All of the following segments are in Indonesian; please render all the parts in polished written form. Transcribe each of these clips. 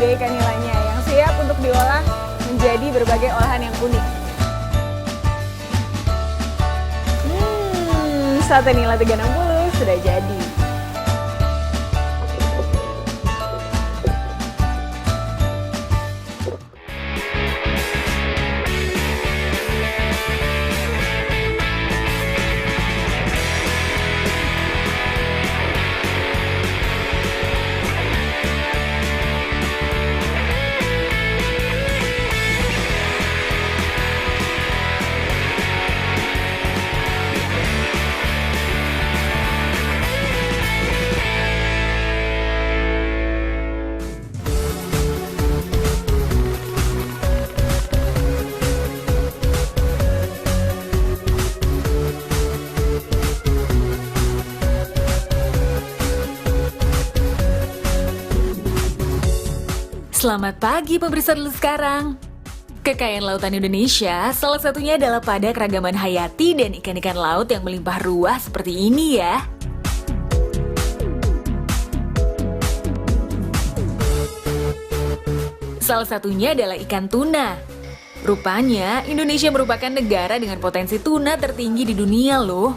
berbagai ikan nilainya yang siap untuk diolah menjadi berbagai olahan yang unik. Sate nila 360 sudah jadi. Selamat pagi pemirsa dulu sekarang. Kekayaan lautan Indonesia salah satunya adalah pada keragaman hayati dan ikan-ikan laut yang melimpah ruah seperti ini ya. Salah satunya adalah ikan tuna. Rupanya Indonesia merupakan negara dengan potensi tuna tertinggi di dunia loh.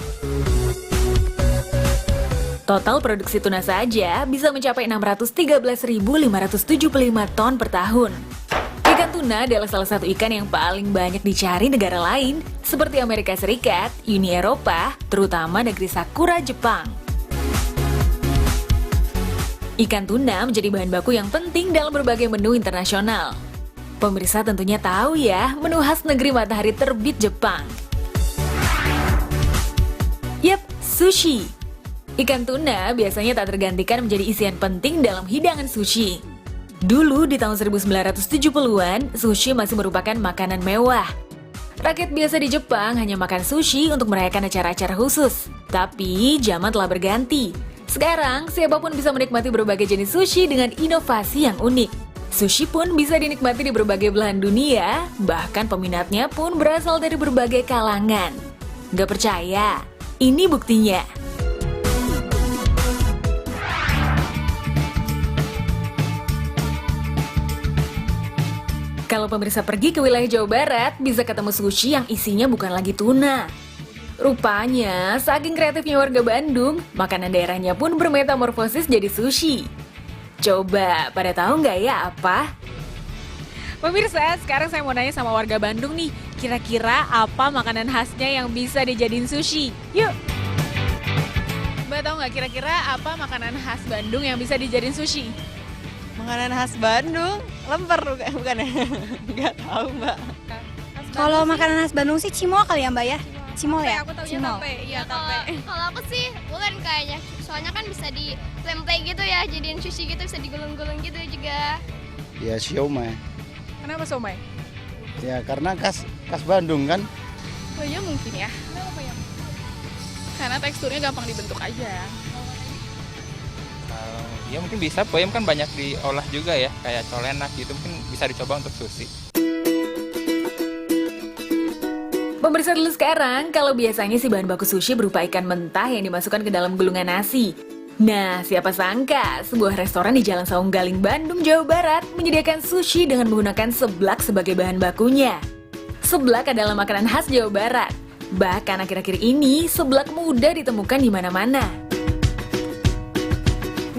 Total produksi tuna saja bisa mencapai 613.575 ton per tahun. Ikan tuna adalah salah satu ikan yang paling banyak dicari negara lain, seperti Amerika Serikat, Uni Eropa, terutama negeri Sakura, Jepang. Ikan tuna menjadi bahan baku yang penting dalam berbagai menu internasional. Pemirsa tentunya tahu ya, menu khas negeri matahari terbit Jepang. Yap, sushi. Ikan tuna biasanya tak tergantikan menjadi isian penting dalam hidangan sushi. Dulu di tahun 1970-an, sushi masih merupakan makanan mewah. Rakyat biasa di Jepang hanya makan sushi untuk merayakan acara-acara khusus. Tapi zaman telah berganti. Sekarang, siapapun bisa menikmati berbagai jenis sushi dengan inovasi yang unik. Sushi pun bisa dinikmati di berbagai belahan dunia, bahkan peminatnya pun berasal dari berbagai kalangan. Gak percaya? Ini buktinya. Kalau pemirsa pergi ke wilayah Jawa Barat, bisa ketemu sushi yang isinya bukan lagi tuna. Rupanya, saking kreatifnya warga Bandung, makanan daerahnya pun bermetamorfosis jadi sushi. Coba, pada tahu nggak ya apa? Pemirsa, sekarang saya mau nanya sama warga Bandung nih, kira-kira apa makanan khasnya yang bisa dijadiin sushi? Yuk! Mbak tahu nggak kira-kira apa makanan khas Bandung yang bisa dijadiin sushi? Makanan khas Bandung, lemper bukan ya? Nggak tahu Mbak. Kalau makanan khas Bandung sih cimol kali ya Mbak ya? Cimol ya? Aku taunya Cimol. tape, iya tape. Kalau aku sih bukan kayaknya, soalnya kan bisa di tempe gitu ya, jadiin sushi gitu, bisa digulung-gulung gitu juga. Ya siomay. Kenapa somai? Ya karena khas Bandung kan. Oh iya mungkin ya. Kenapa ya? Karena teksturnya gampang dibentuk aja. Ya mungkin bisa, peyem kan banyak diolah juga ya, kayak colenak gitu, mungkin bisa dicoba untuk sushi. Pemirsa dulu sekarang, kalau biasanya si bahan baku sushi berupa ikan mentah yang dimasukkan ke dalam gulungan nasi. Nah, siapa sangka sebuah restoran di Jalan Saung Galing, Bandung, Jawa Barat menyediakan sushi dengan menggunakan seblak sebagai bahan bakunya. Seblak adalah makanan khas Jawa Barat. Bahkan akhir-akhir ini, seblak mudah ditemukan di mana-mana.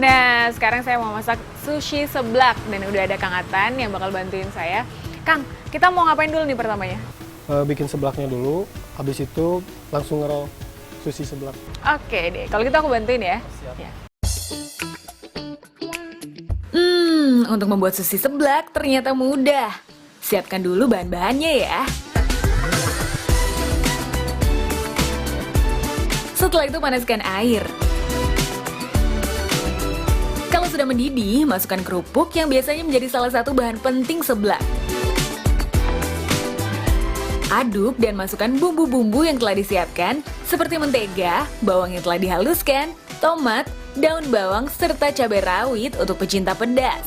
Nah, sekarang saya mau masak sushi seblak dan udah ada Kang Atan yang bakal bantuin saya. Kang, kita mau ngapain dulu nih pertamanya? Bikin seblaknya dulu, habis itu langsung ngerol sushi seblak. Oke deh, kalau gitu aku bantuin ya. Siap. Ya. Untuk membuat sushi seblak ternyata mudah. Siapkan dulu bahan-bahannya ya. Setelah itu panaskan air. Kalau sudah mendidih, masukkan kerupuk yang biasanya menjadi salah satu bahan penting seblak. Aduk dan masukkan bumbu-bumbu yang telah disiapkan, seperti mentega, bawang yang telah dihaluskan, tomat, daun bawang, serta cabai rawit untuk pecinta pedas.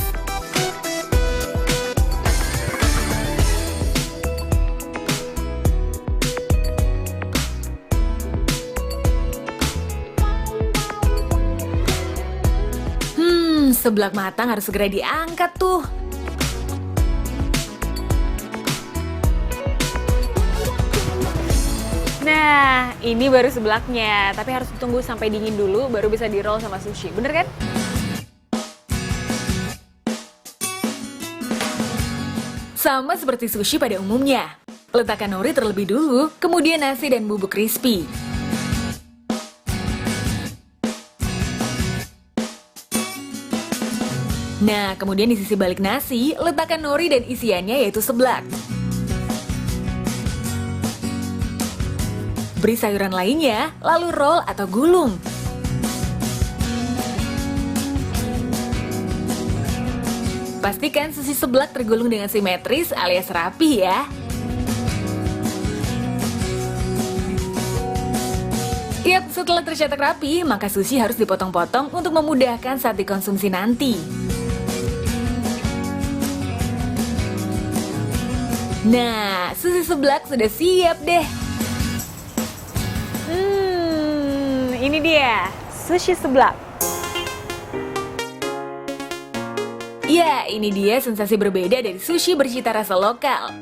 Seblak matang harus segera diangkat tuh. Nah, ini baru seblaknya, tapi harus ditunggu sampai dingin dulu baru bisa di-roll sama sushi. Bener kan? Sama seperti sushi pada umumnya. Letakkan nori terlebih dulu, kemudian nasi dan bubuk crispy. Nah, kemudian di sisi balik nasi, letakkan nori dan isiannya yaitu seblak. Beri sayuran lainnya, lalu roll atau gulung. Pastikan sushi seblak tergulung dengan simetris alias rapi ya. Yap, setelah tercetak rapi, maka sushi harus dipotong-potong untuk memudahkan saat dikonsumsi nanti. Nah, sushi seblak sudah siap deh. Ini dia, sushi seblak. Ya, ini dia sensasi berbeda dari sushi bercita rasa lokal.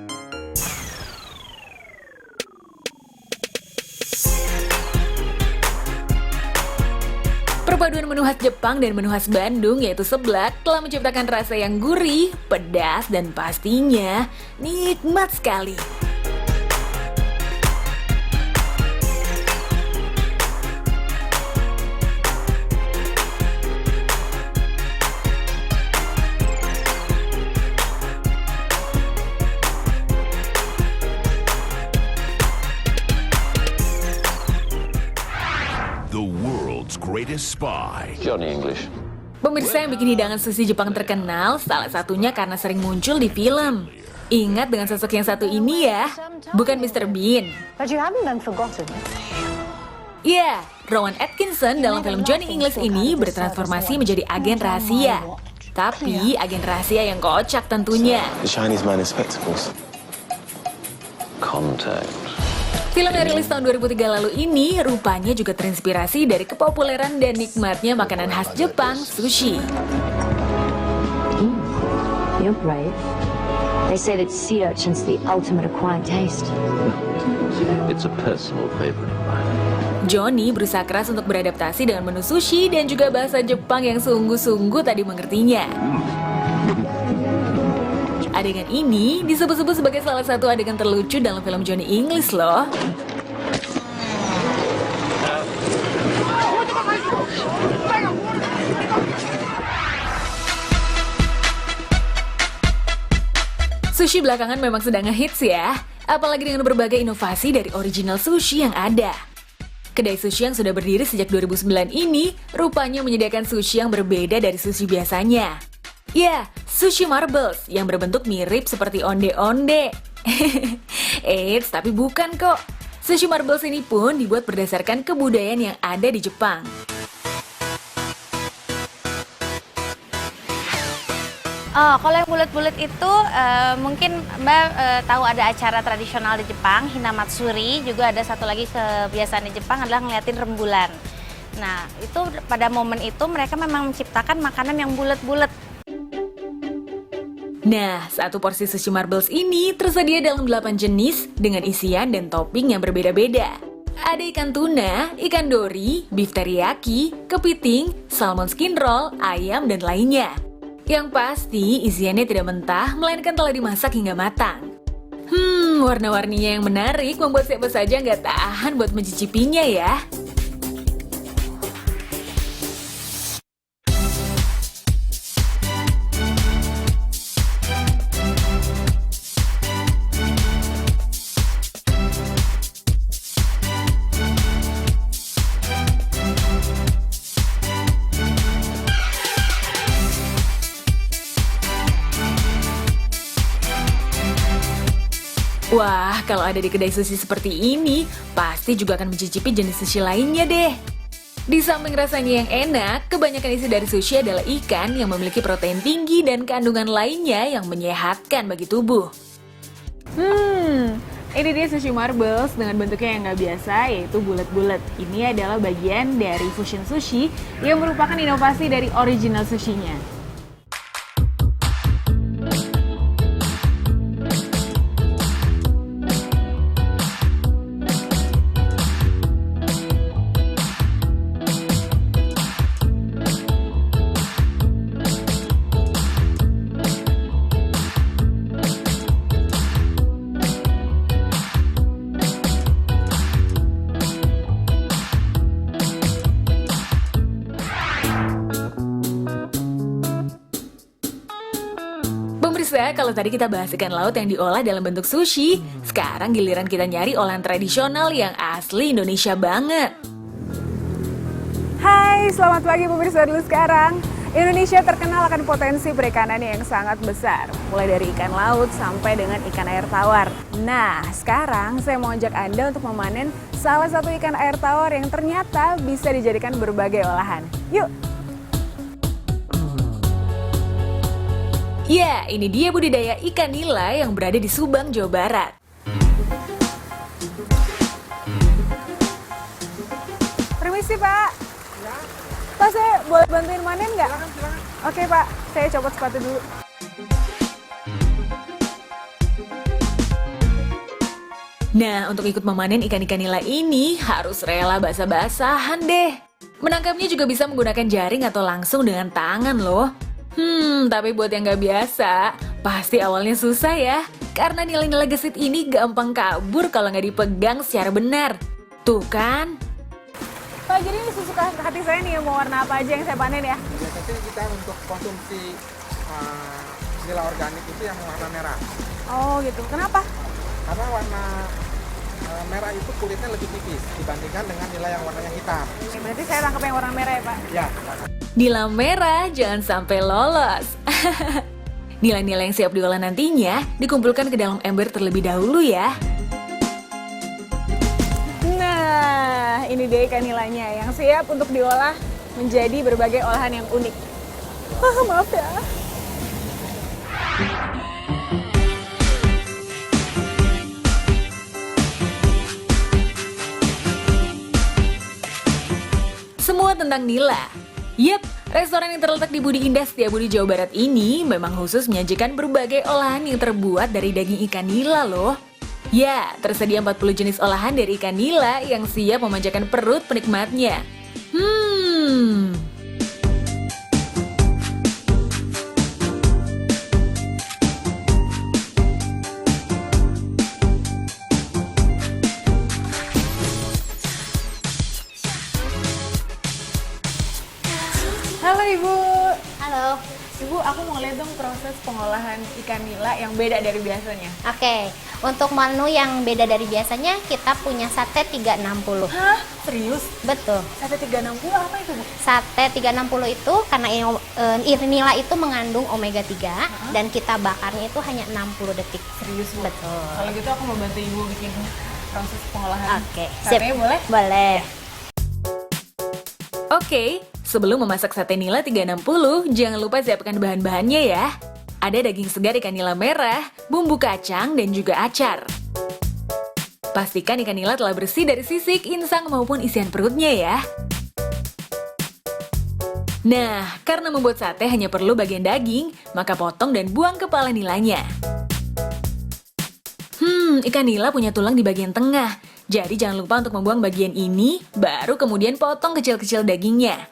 Perpaduan menu khas Jepang dan menu khas Bandung yaitu seblak telah menciptakan rasa yang gurih, pedas, dan pastinya nikmat sekali. The world's greatest spy. Johnny English. Pemirsa yang bikin hidangan sushi Jepang terkenal, salah satunya karena sering muncul di film. Ingat dengan sosok yang satu ini ya, bukan Mr. Bean. Ya, Rowan Atkinson dalam film Johnny English ini bertransformasi menjadi agen rahasia. Tapi agen rahasia yang kocak tentunya. The Chinese man in spectacles. Contact. Film yang rilis tahun 2003 lalu ini rupanya juga terinspirasi dari kepopuleran dan nikmatnya makanan khas Jepang, sushi. You're brave. They say that sea urchin's the ultimate acquired taste. It's a personal favorite of mine. Johnny berusaha keras untuk beradaptasi dengan menu sushi dan juga bahasa Jepang yang sungguh-sungguh tadi mengertinya. Adegan ini disebut-sebut sebagai salah satu adegan terlucu dalam film Johnny English loh. Sushi belakangan memang sedang ngehits ya, apalagi dengan berbagai inovasi dari original sushi yang ada. Kedai sushi yang sudah berdiri sejak 2009 ini rupanya menyediakan sushi yang berbeda dari sushi biasanya. Ya, sushi marbles yang berbentuk mirip seperti onde-onde. Eits, tapi bukan kok. Sushi marbles ini pun dibuat berdasarkan kebudayaan yang ada di Jepang. Oh, kalau yang bulat-bulat itu mungkin Mbak tahu ada acara tradisional di Jepang, Hinamatsuri. Juga ada satu lagi kebiasaan di Jepang adalah ngeliatin rembulan. Nah, itu pada momen itu mereka memang menciptakan makanan yang bulat-bulat. Nah, satu porsi sushi marbles ini tersedia dalam 8 jenis dengan isian dan topping yang berbeda-beda. Ada ikan tuna, ikan dori, beef teriyaki, kepiting, salmon skin roll, ayam, dan lainnya. Yang pasti isiannya tidak mentah, melainkan telah dimasak hingga matang. Warna-warninya yang menarik membuat siapa saja nggak tahan buat mencicipinya ya. Wah, kalau ada di kedai sushi seperti ini, pasti juga akan mencicipi jenis sushi lainnya deh. Di samping rasanya yang enak, kebanyakan isi dari sushi adalah ikan yang memiliki protein tinggi dan kandungan lainnya yang menyehatkan bagi tubuh. Ini dia sushi marbles dengan bentuknya yang nggak biasa, yaitu bulat-bulat. Ini adalah bagian dari fusion sushi yang merupakan inovasi dari original sushinya. Pemirsa, kalau tadi kita bahas ikan laut yang diolah dalam bentuk sushi, sekarang giliran kita nyari olahan tradisional yang asli Indonesia banget. Hai, selamat pagi pemirsa dulu sekarang. Indonesia terkenal akan potensi perikanan yang sangat besar, mulai dari ikan laut sampai dengan ikan air tawar. Nah, sekarang saya mau ajak Anda untuk memanen salah satu ikan air tawar yang ternyata bisa dijadikan berbagai olahan. Yuk! Ya, ini dia budidaya ikan nila yang berada di Subang, Jawa Barat. Permisi Pak. Pak, saya boleh bantuin manen nggak? Oke Pak, saya copot sepatu dulu. Nah, untuk ikut memanen ikan-ikan nila ini harus rela basah-basahan deh. Menangkapnya juga bisa menggunakan jaring atau langsung dengan tangan loh. Tapi buat yang nggak biasa, pasti awalnya susah ya. Karena nilai-nilai gesit ini gampang kabur kalau nggak dipegang secara benar. Tuh kan? Pak, jadi ini sesuka hati saya nih, mau warna apa aja yang saya panen ya? Biasanya kita untuk konsumsi nila organik itu yang warna merah. Oh gitu, kenapa? Karena warna merah itu kulitnya lebih tipis dibandingkan dengan nila yang warnanya hitam. Berarti saya tangkap yang warna merah ya Pak? Ya. Nila merah jangan sampai lolos. Nila-nila yang siap diolah nantinya dikumpulkan ke dalam ember terlebih dahulu ya. Nah, ini dia ikan nilanya yang siap untuk diolah menjadi berbagai olahan yang unik. Maaf ya. Semua tentang nila. Yep, restoran yang terletak di Budi Indah Setiabudi, Jawa Barat ini memang khusus menyajikan berbagai olahan yang terbuat dari daging ikan nila loh. Ya, tersedia 40 jenis olahan dari ikan nila yang siap memanjakan perut penikmatnya. Halo Ibu. Halo. Ibu, aku mau lihat dong proses pengolahan ikan nila yang beda dari biasanya. Oke, untuk menu yang beda dari biasanya kita punya sate 360. Hah? Serius? Betul. Sate 360 apa itu, Bu? Sate 360 itu karena nila itu mengandung omega 3 dan kita bakarnya itu hanya 60 detik. Serius, Bu? Betul. Kalau gitu aku mau bantu Ibu bikin proses pengolahan. Oke, Satenya boleh? Boleh. Oke, sebelum memasak sate nila 360, jangan lupa siapkan bahan-bahannya ya. Ada daging segar ikan nila merah, bumbu kacang, dan juga acar. Pastikan ikan nila telah bersih dari sisik, insang, maupun isian perutnya ya. Nah, karena membuat sate hanya perlu bagian daging, maka potong dan buang kepala nilanya. Ikan nila punya tulang di bagian tengah, jadi jangan lupa untuk membuang bagian ini, baru kemudian potong kecil-kecil dagingnya.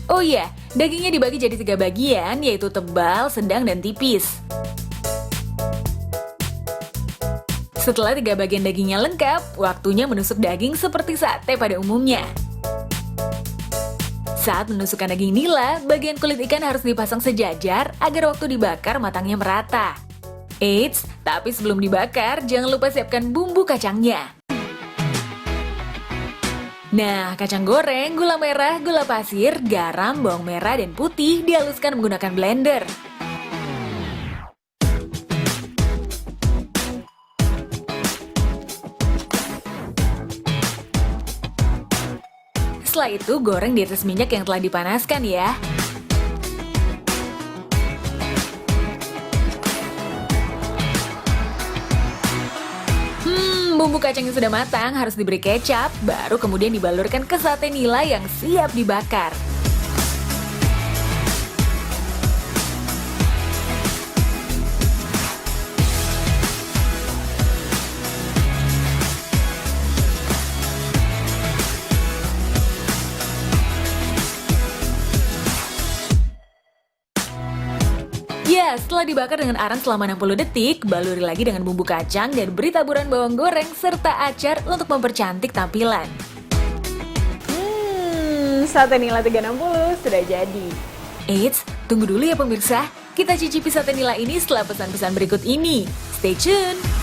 Oh iya, dagingnya dibagi jadi 3 bagian, yaitu tebal, sedang, dan tipis. Setelah 3 bagian dagingnya lengkap, waktunya menusuk daging seperti sate pada umumnya. Saat menusukkan daging nila, bagian kulit ikan harus dipasang sejajar agar waktu dibakar matangnya merata. Eits, tapi sebelum dibakar, jangan lupa siapkan bumbu kacangnya. Nah, kacang goreng, gula merah, gula pasir, garam, bawang merah, dan putih dihaluskan menggunakan blender. Setelah itu, goreng di atas minyak yang telah dipanaskan ya. Bumbu kacangnya sudah matang, harus diberi kecap, baru kemudian dibalurkan ke sate nila yang siap dibakar. Ya, setelah dibakar dengan arang selama 60 detik, baluri lagi dengan bumbu kacang dan beri taburan bawang goreng serta acar untuk mempercantik tampilan. Sate nila 360 sudah jadi. Eits, Tunggu dulu ya pemirsa, kita cicipi sate nila ini setelah pesan-pesan berikut ini. Stay tune!